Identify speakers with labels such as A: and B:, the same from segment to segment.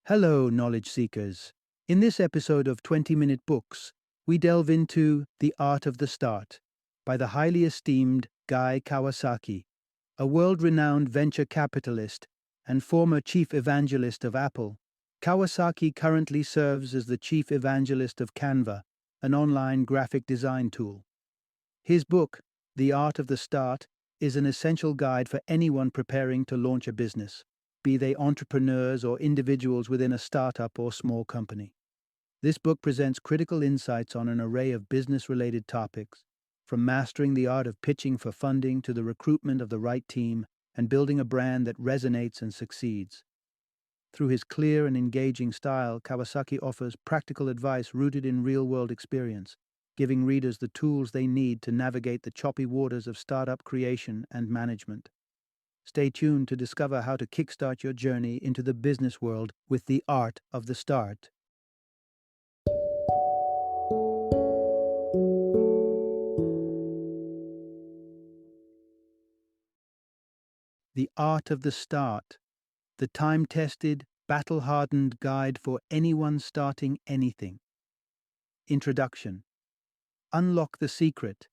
A: Hello, knowledge seekers. In this episode of 20-Minute Books, we delve into The Art of the Start by the highly esteemed Guy Kawasaki, a world-renowned venture capitalist and former chief evangelist of Apple. Kawasaki currently serves as the chief evangelist of Canva, an online graphic design tool. His book, The Art of the Start, is an essential guide for anyone preparing to launch a business, be they entrepreneurs or individuals within a startup or small company. This book presents critical insights on an array of business-related topics, from mastering the art of pitching for funding to the recruitment of the right team and building a brand that resonates and succeeds. Through his clear and engaging style, Kawasaki offers practical advice rooted in real-world experience, giving readers the tools they need to navigate the choppy waters of startup creation and management. Stay tuned to discover how to kickstart your journey into the business world with the art of the start. The Art of the Start, the time-tested, battle-hardened guide for anyone starting anything. Introduction. Unlock the secret.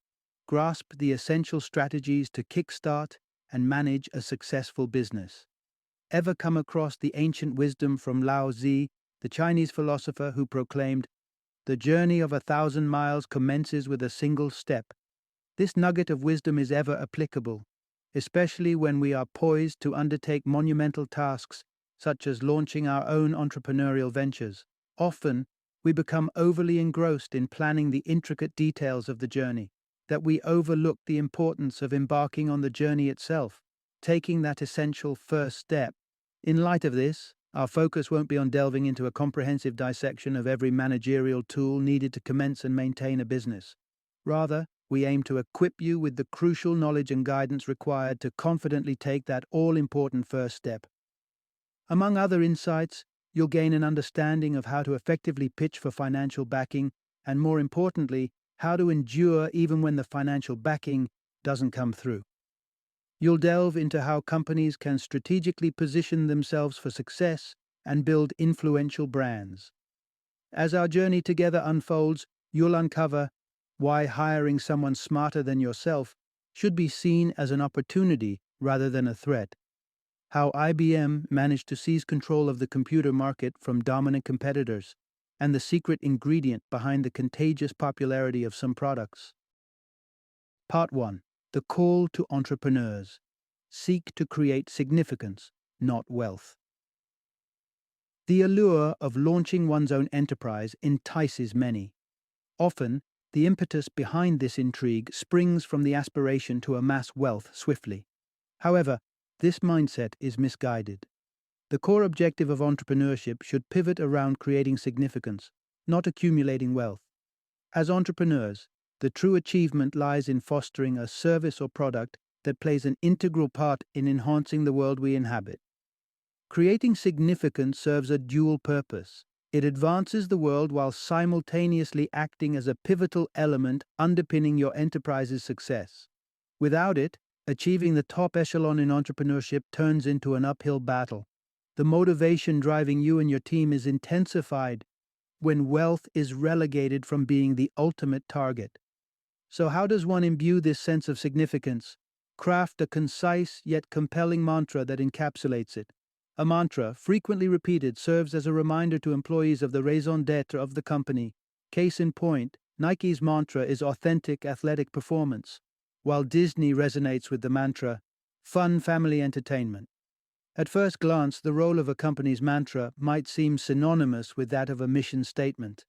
A: Grasp the essential strategies to kickstart and manage a successful business. Ever come across the ancient wisdom from Lao Tzu, the Chinese philosopher who proclaimed, "The journey of 1,000 miles commences with a single step"? This nugget of wisdom is ever applicable, especially when we are poised to undertake monumental tasks such as launching our own entrepreneurial ventures. Often, we become overly engrossed in planning the intricate details of the journey that we overlook the importance of embarking on the journey itself, taking that essential first step. In light of this, our focus won't be on delving into a comprehensive dissection of every managerial tool needed to commence and maintain a business. Rather, we aim to equip you with the crucial knowledge and guidance required to confidently take that all-important first step. Among other insights, you'll gain an understanding of how to effectively pitch for financial backing and, more importantly, how to endure even when the financial backing doesn't come through. You'll delve into how companies can strategically position themselves for success and build influential brands. As our journey together unfolds, you'll uncover why hiring someone smarter than yourself should be seen as an opportunity rather than a threat. How IBM managed to seize control of the computer market from dominant competitors, and the secret ingredient behind the contagious popularity of some products. Part 1. The Call to Entrepreneurs. Seek to create significance, not wealth. The allure of launching one's own enterprise entices many. Often, the impetus behind this intrigue springs from the aspiration to amass wealth swiftly. However, this mindset is misguided. The core objective of entrepreneurship should pivot around creating significance, not accumulating wealth. As entrepreneurs, the true achievement lies in fostering a service or product that plays an integral part in enhancing the world we inhabit. Creating significance serves a dual purpose. It advances the world while simultaneously acting as a pivotal element underpinning your enterprise's success. Without it, achieving the top echelon in entrepreneurship turns into an uphill battle. The motivation driving you and your team is intensified when wealth is relegated from being the ultimate target. So how does one imbue this sense of significance? Craft a concise yet compelling mantra that encapsulates it. A mantra, frequently repeated, serves as a reminder to employees of the raison d'être of the company. Case in point, Nike's mantra is authentic athletic performance, while Disney resonates with the mantra, fun family entertainment. At first glance, the role of a company's mantra might seem synonymous with that of a mission statement.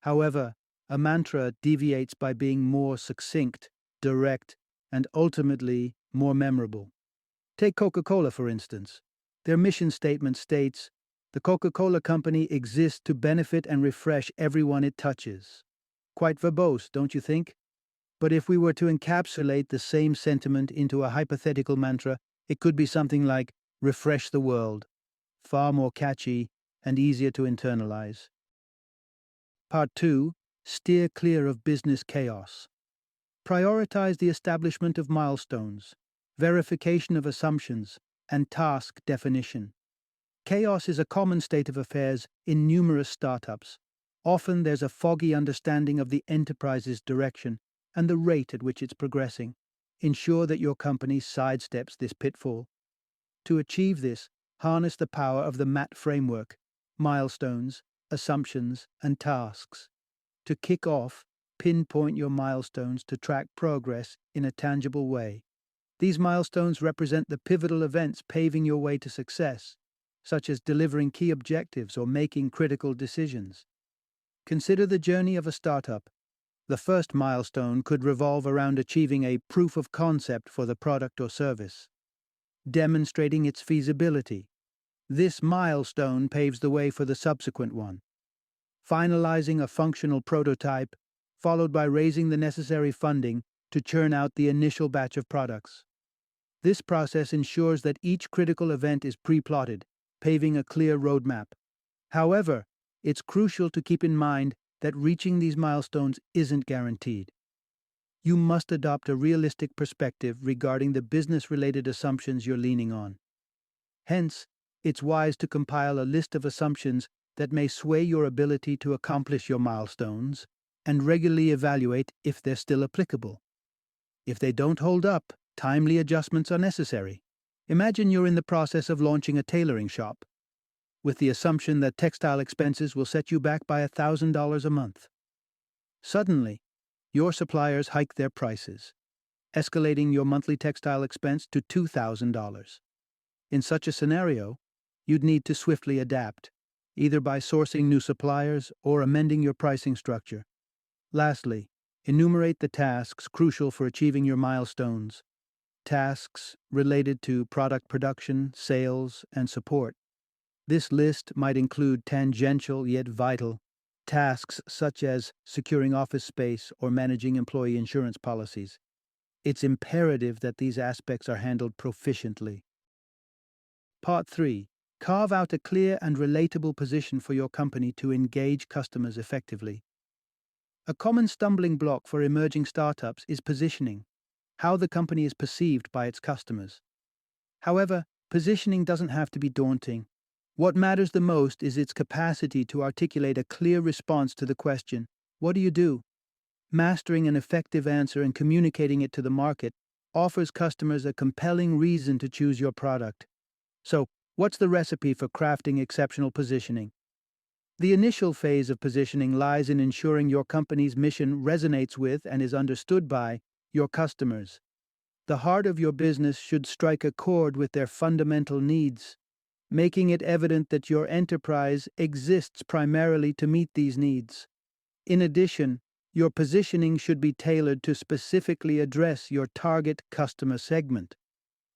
A: However, a mantra deviates by being more succinct, direct, and ultimately more memorable. Take Coca-Cola, for instance. Their mission statement states, "The Coca-Cola Company exists to benefit and refresh everyone it touches." Quite verbose, don't you think? But if we were to encapsulate the same sentiment into a hypothetical mantra, it could be something like, "Refresh the world." Far more catchy and easier to internalize. Part 2. Steer clear of business chaos. Prioritize the establishment of milestones, verification of assumptions, and task definition. Chaos is a common state of affairs in numerous startups. Often there's a foggy understanding of the enterprise's direction and the rate at which it's progressing. Ensure that your company sidesteps this pitfall. To achieve this, harness the power of the MAT framework: milestones, assumptions, and tasks. To kick off, pinpoint your milestones to track progress in a tangible way. These milestones represent the pivotal events paving your way to success, such as delivering key objectives or making critical decisions. Consider the journey of a startup. The first milestone could revolve around achieving a proof of concept for the product or service, demonstrating its feasibility. This milestone paves the way for the subsequent one, finalizing a functional prototype, followed by raising the necessary funding to churn out the initial batch of products. This process ensures that each critical event is pre-plotted, paving a clear roadmap. However, it's crucial to keep in mind that reaching these milestones isn't guaranteed. You must adopt a realistic perspective regarding the business-related assumptions you're leaning on. Hence, it's wise to compile a list of assumptions that may sway your ability to accomplish your milestones and regularly evaluate if they're still applicable. If they don't hold up, timely adjustments are necessary. Imagine you're in the process of launching a tailoring shop, with the assumption that textile expenses will set you back by $1,000 a month. Suddenly, your suppliers hike their prices, escalating your monthly textile expense to $2,000. In such a scenario, you'd need to swiftly adapt, either by sourcing new suppliers or amending your pricing structure. Lastly, enumerate the tasks crucial for achieving your milestones. Tasks related to product production, sales, and support. This list might include tangential yet vital tasks such as securing office space or managing employee insurance policies. It's imperative that these aspects are handled proficiently. Part 3. Carve out a clear and relatable position for your company to engage customers effectively. A common stumbling block for emerging startups is positioning, how the company is perceived by its customers. However, positioning doesn't have to be daunting. What matters the most is its capacity to articulate a clear response to the question, "What do you do?" Mastering an effective answer and communicating it to the market offers customers a compelling reason to choose your product. So, what's the recipe for crafting exceptional positioning? The initial phase of positioning lies in ensuring your company's mission resonates with and is understood by your customers. The heart of your business should strike a chord with their fundamental needs, making it evident that your enterprise exists primarily to meet these needs. In addition, your positioning should be tailored to specifically address your target customer segment.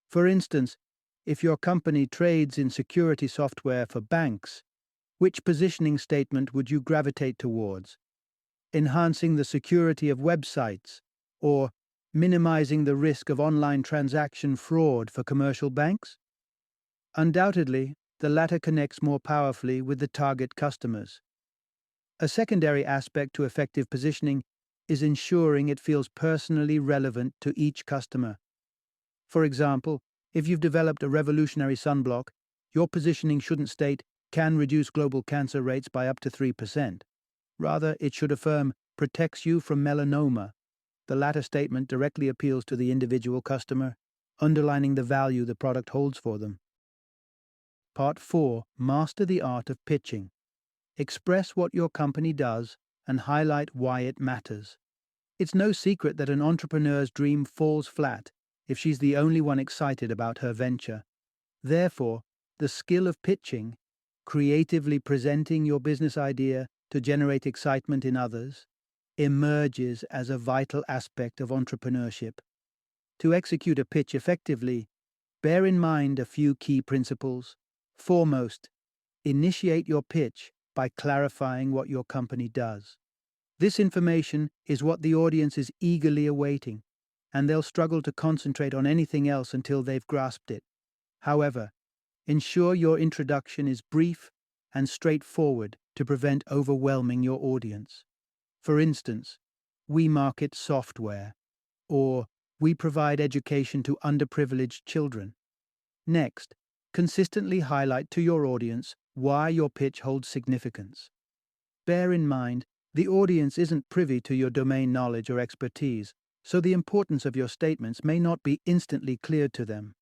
A: For instance, if your company trades in security software for banks, which positioning statement would you gravitate towards? Enhancing the security of websites or minimizing the risk of online transaction fraud for commercial banks? Undoubtedly, the latter connects more powerfully with the target customers. A secondary aspect to effective positioning is ensuring it feels personally relevant to each customer. For example, if you've developed a revolutionary sunblock, your positioning shouldn't state, "can reduce global cancer rates by up to 3%. Rather, it should affirm, "protects you from melanoma." The latter statement directly appeals to the individual customer, underlining the value the product holds for them. Part 4. Master the art of pitching. Express what your company does and highlight why it matters. It's no secret that an entrepreneur's dream falls flat if she's the only one excited about her venture. Therefore, the skill of pitching, creatively presenting your business idea to generate excitement in others, emerges as a vital aspect of entrepreneurship. To execute a pitch effectively, bear in mind a few key principles. Foremost, initiate your pitch by clarifying what your company does. This information is what the audience is eagerly awaiting, and they'll struggle to concentrate on anything else until they've grasped it. However, ensure your introduction is brief and straightforward to prevent overwhelming your audience. For instance, "We market software," or "We provide education to underprivileged children." Next, Consistently highlight to your audience why your pitch holds significance. Bear in mind, the audience isn't privy to your domain knowledge or expertise, so the importance of your statements may not be instantly clear to them.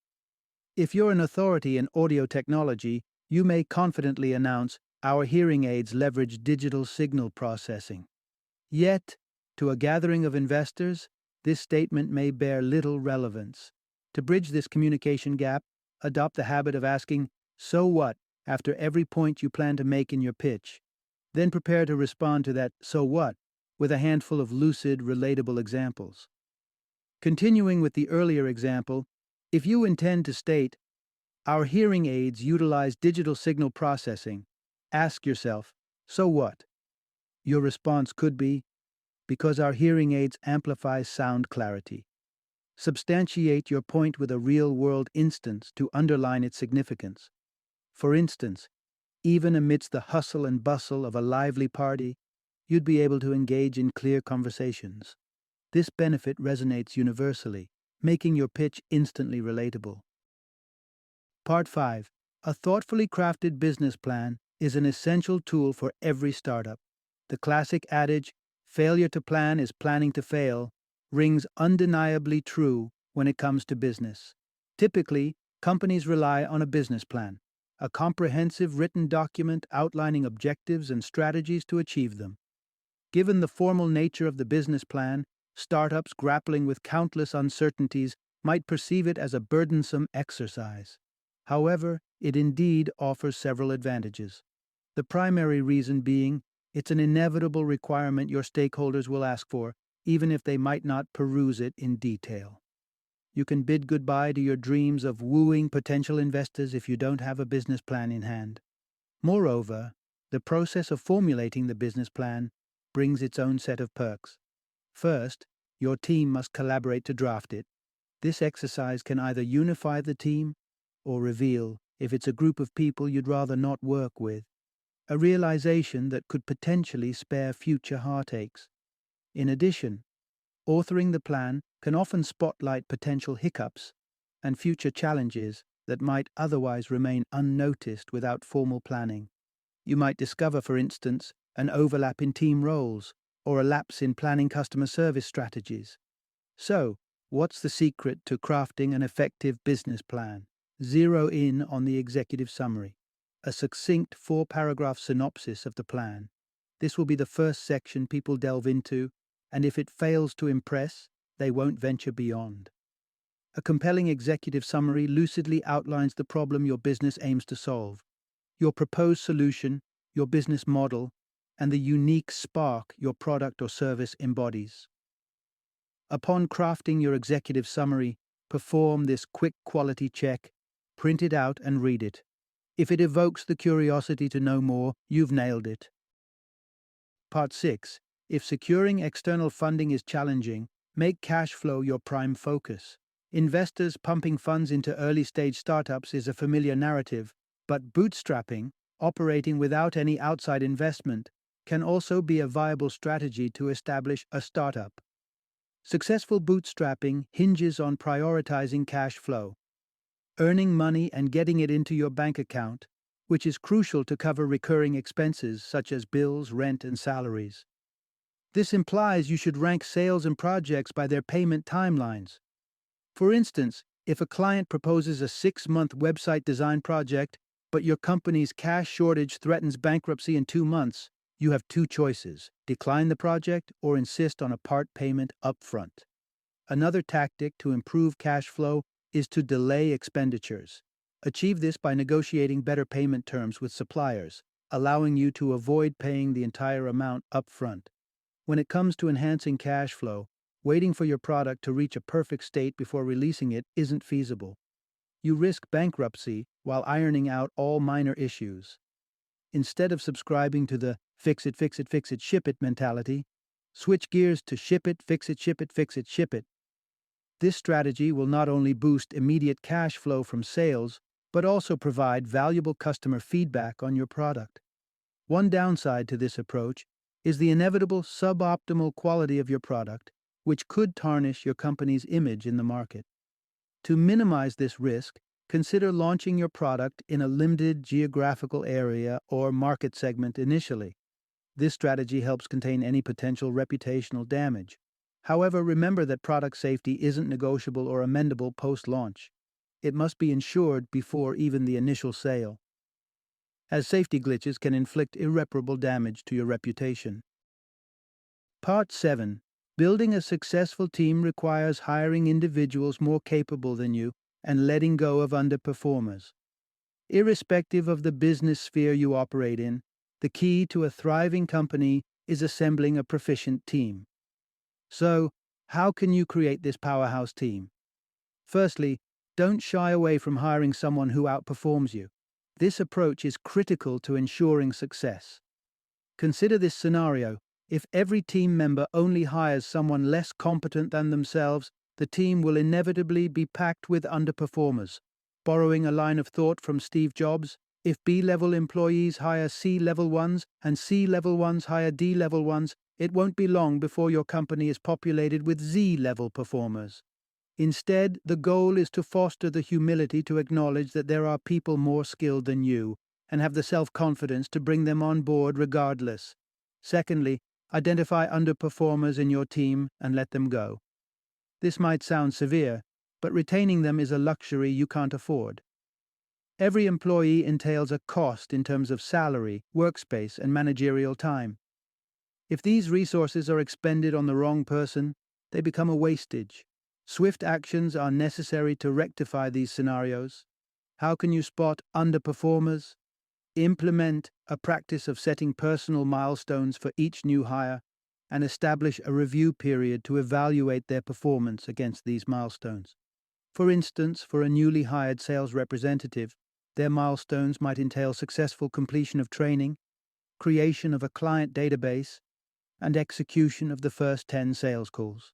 A: If you're an authority in audio technology, you may confidently announce, "Our hearing aids leverage digital signal processing." Yet, to a gathering of investors, this statement may bear little relevance. To bridge this communication gap, adopt the habit of asking, "So what?" after every point you plan to make in your pitch. Then prepare to respond to that "so what" with a handful of lucid, relatable examples. Continuing with the earlier example, if you intend to state, "Our hearing aids utilize digital signal processing," ask yourself, "So what?" Your response could be, "Because our hearing aids amplify sound clarity." Substantiate your point with a real-world instance to underline its significance. For instance, even amidst the hustle and bustle of a lively party, you'd be able to engage in clear conversations. This benefit resonates universally, making your pitch instantly relatable. Part 5. A thoughtfully crafted business plan is an essential tool for every startup. The classic adage, "Failure to plan is planning to fail," rings undeniably true when it comes to business. Typically, companies rely on a business plan, a comprehensive written document outlining objectives and strategies to achieve them. Given the formal nature of the business plan, startups grappling with countless uncertainties might perceive it as a burdensome exercise. However, it indeed offers several advantages. The primary reason being, it's an inevitable requirement your stakeholders will ask for, even if they might not peruse it in detail. You can bid goodbye to your dreams of wooing potential investors if you don't have a business plan in hand. Moreover, the process of formulating the business plan brings its own set of perks. First, your team must collaborate to draft it. This exercise can either unify the team or reveal if it's a group of people you'd rather not work with, a realization that could potentially spare future heartaches. In addition, authoring the plan can often spotlight potential hiccups and future challenges that might otherwise remain unnoticed without formal planning. You might discover, for instance, an overlap in team roles or a lapse in planning customer service strategies. So, what's the secret to crafting an effective business plan? Zero in on the executive summary, a succinct 4-paragraph synopsis of the plan. This will be the first section people delve into, and if it fails to impress, they won't venture beyond. A compelling executive summary lucidly outlines the problem your business aims to solve, your proposed solution, your business model, and the unique spark your product or service embodies. Upon crafting your executive summary, perform this quick quality check, print it out and read it. If it evokes the curiosity to know more, you've nailed it. Part 6. If securing external funding is challenging, make cash flow your prime focus. Investors pumping funds into early-stage startups is a familiar narrative, but bootstrapping, operating without any outside investment, can also be a viable strategy to establish a startup. Successful bootstrapping hinges on prioritizing cash flow, earning money and getting it into your bank account, which is crucial to cover recurring expenses such as bills, rent, and salaries. This implies you should rank sales and projects by their payment timelines. For instance, if a client proposes a 6-month website design project, but your company's cash shortage threatens bankruptcy in 2 months, you have 2 choices: decline the project or insist on a part payment upfront. Another tactic to improve cash flow is to delay expenditures. Achieve this by negotiating better payment terms with suppliers, allowing you to avoid paying the entire amount upfront. When it comes to enhancing cash flow, waiting for your product to reach a perfect state before releasing it isn't feasible. You risk bankruptcy while ironing out all minor issues. Instead of subscribing to the fix it, fix it, fix it, ship it mentality, switch gears to ship it, fix it, ship it, fix it, ship it. This strategy will not only boost immediate cash flow from sales, but also provide valuable customer feedback on your product. One downside to this approach is the inevitable suboptimal quality of your product, which could tarnish your company's image in the market. To minimize this risk, Consider launching your product in a limited geographical area or market segment initially. This strategy helps contain any potential reputational damage. However, remember that product safety isn't negotiable or amendable post-launch. It must be ensured before even the initial sale, as safety glitches can inflict irreparable damage to your reputation. Part 7. Building a successful team requires hiring individuals more capable than you and letting go of underperformers. Irrespective of the business sphere you operate in, the key to a thriving company is assembling a proficient team. So, how can you create this powerhouse team? Firstly, don't shy away from hiring someone who outperforms you. This approach is critical to ensuring success. Consider this scenario. If every team member only hires someone less competent than themselves, the team will inevitably be packed with underperformers. Borrowing a line of thought from Steve Jobs, if B-level employees hire C-level ones and C-level ones hire D-level ones, it won't be long before your company is populated with Z-level performers. Instead, the goal is to foster the humility to acknowledge that there are people more skilled than you and have the self-confidence to bring them on board regardless. Secondly, identify underperformers in your team and let them go. This might sound severe, but retaining them is a luxury you can't afford. Every employee entails a cost in terms of salary, workspace, and managerial time. If these resources are expended on the wrong person, they become a wastage. Swift actions are necessary to rectify these scenarios. How can you spot underperformers? Implement a practice of setting personal milestones for each new hire and establish a review period to evaluate their performance against these milestones. For instance, for a newly hired sales representative, their milestones might entail successful completion of training, creation of a client database, and execution of the first 10 sales calls.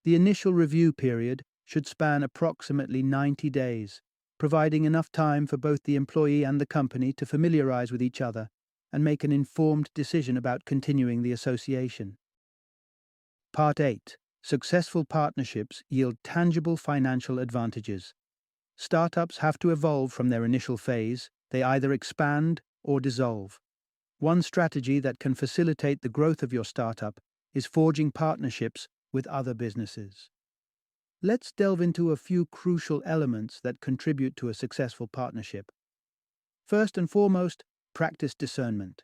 A: The initial review period should span approximately 90 days, providing enough time for both the employee and the company to familiarize with each other and make an informed decision about continuing the association. Part 8. Successful partnerships yield tangible financial advantages. Startups have to evolve from their initial phase. They either expand or dissolve. One strategy that can facilitate the growth of your startup is forging partnerships with other businesses. Let's delve into a few crucial elements that contribute to a successful partnership. First and foremost, practice discernment.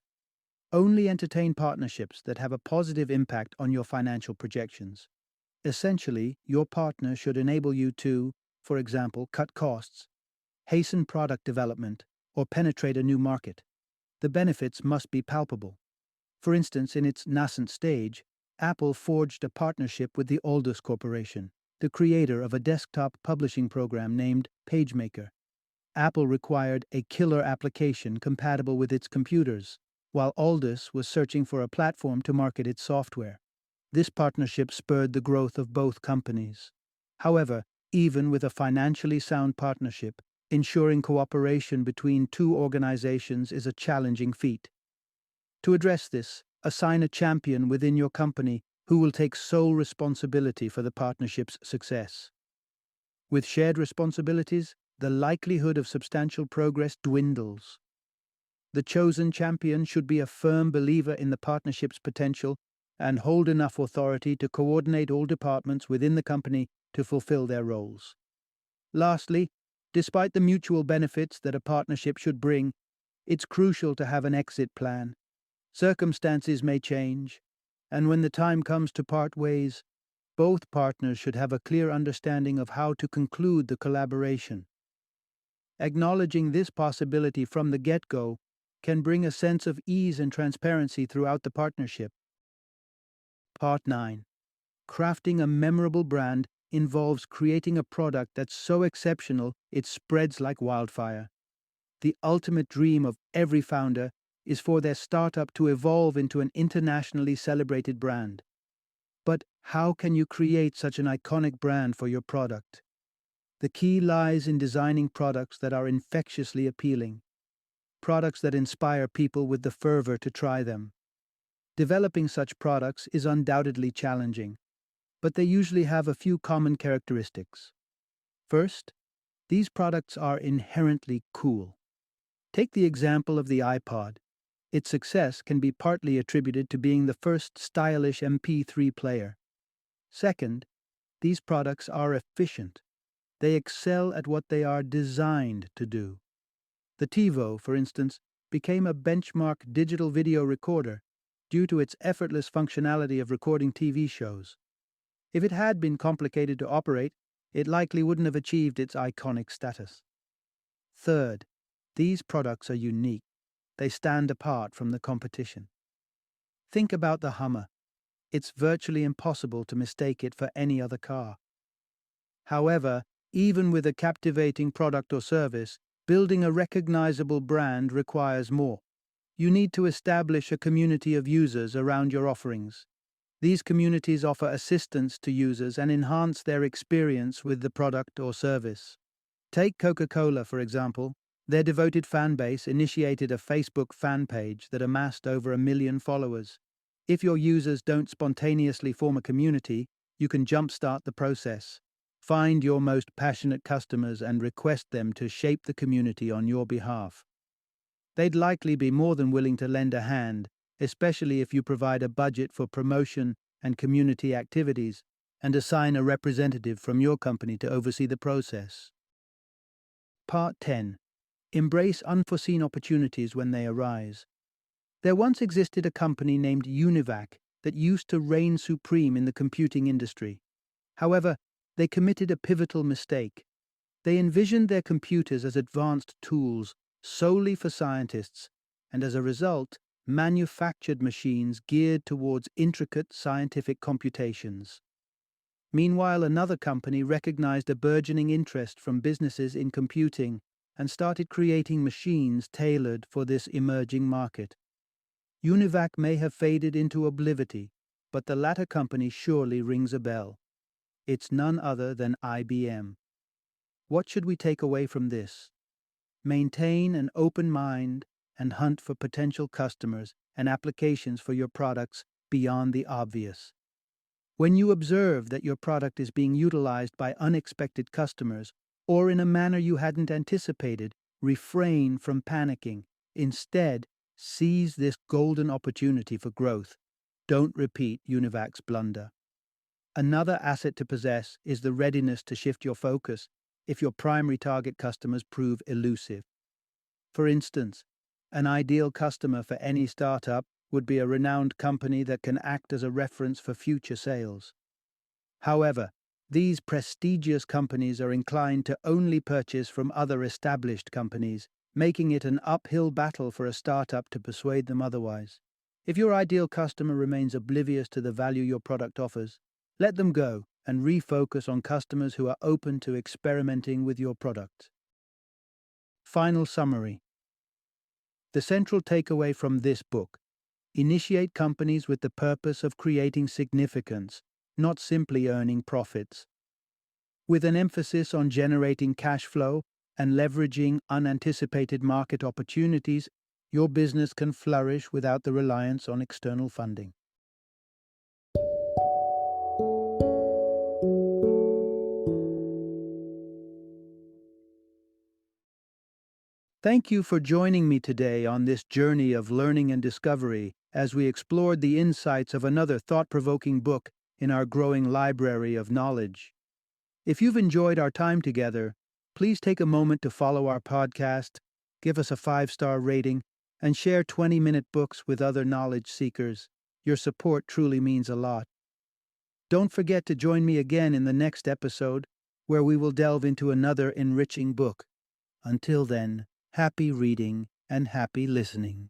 A: Only entertain partnerships that have a positive impact on your financial projections. Essentially, your partner should enable you to, for example, cut costs, hasten product development, or penetrate a new market. The benefits must be palpable. For instance, in its nascent stage, Apple forged a partnership with the Aldus Corporation, the creator of a desktop publishing program named PageMaker. Apple required a killer application compatible with its computers, while Aldus was searching for a platform to market its software. This partnership spurred the growth of both companies. However, even with a financially sound partnership, ensuring cooperation between two organizations is a challenging feat. To address this, assign a champion within your company who will take sole responsibility for the partnership's success. With shared responsibilities, the likelihood of substantial progress dwindles. The chosen champion should be a firm believer in the partnership's potential and hold enough authority to coordinate all departments within the company to fulfill their roles. Lastly, despite the mutual benefits that a partnership should bring, it's crucial to have an exit plan. Circumstances may change, and when the time comes to part ways, both partners should have a clear understanding of how to conclude the collaboration. Acknowledging this possibility from the get-go can bring a sense of ease and transparency throughout the partnership. Part 9. Crafting a memorable brand involves creating a product that's so exceptional it spreads like wildfire. The ultimate dream of every founder is for their startup to evolve into an internationally celebrated brand. But how can you create such an iconic brand for your product? The key lies in designing products that are infectiously appealing, products that inspire people with the fervor to try them. Developing such products is undoubtedly challenging, but they usually have a few common characteristics. First, These products are inherently cool. Take the example of the iPod. Its success can be partly attributed to being the first stylish MP3 player. Second, these products are efficient. They excel at what they are designed to do. The TiVo, for instance, became a benchmark digital video recorder due to its effortless functionality of recording TV shows. If it had been complicated to operate, it likely wouldn't have achieved its iconic status. Third, these products are unique. They stand apart from the competition. Think about the Hummer. It's virtually impossible to mistake it for any other car. However, even with a captivating product or service, building a recognizable brand requires more. You need to establish a community of users around your offerings. These communities offer assistance to users and enhance their experience with the product or service. Take Coca-Cola, for example. Their devoted fan base initiated a Facebook fan page that amassed over 1 million followers. If your users don't spontaneously form a community, you can jumpstart the process. Find your most passionate customers and request them to shape the community on your behalf. They'd likely be more than willing to lend a hand, especially if you provide a budget for promotion and community activities and assign a representative from your company to oversee the process. Part 10. Embrace unforeseen opportunities when they arise. There once existed a company named Univac that used to reign supreme in the computing industry. However, they committed a pivotal mistake. They envisioned their computers as advanced tools solely for scientists, and as a result, manufactured machines geared towards intricate scientific computations. Meanwhile, another company recognized a burgeoning interest from businesses in computing and started creating machines tailored for this emerging market. Univac may have faded into oblivion, but the latter company surely rings a bell. It's none other than IBM. What should we take away from this? Maintain an open mind and hunt for potential customers and applications for your products beyond the obvious. When you observe that your product is being utilized by unexpected customers or in a manner you hadn't anticipated, refrain from panicking. Instead, seize this golden opportunity for growth. Don't repeat Univac's blunder. Another asset to possess is the readiness to shift your focus if your primary target customers prove elusive. For instance, an ideal customer for any startup would be a renowned company that can act as a reference for future sales. However, these prestigious companies are inclined to only purchase from other established companies, making it an uphill battle for a startup to persuade them otherwise. If your ideal customer remains oblivious to the value your product offers, let them go and refocus on customers who are open to experimenting with your product. Final summary. The central takeaway from this book: initiate companies with the purpose of creating significance, not simply earning profits. With an emphasis on generating cash flow and leveraging unanticipated market opportunities, your business can flourish without the reliance on external funding. Thank you for joining me today on this journey of learning and discovery as we explored the insights of another thought-provoking book in our growing library of knowledge. If you've enjoyed our time together, please take a moment to follow our podcast, give us a 5-star rating, and share 20-minute books with other knowledge seekers. Your support truly means a lot. Don't forget to join me again in the next episode, where we will delve into another enriching book. Until then, happy reading and happy listening.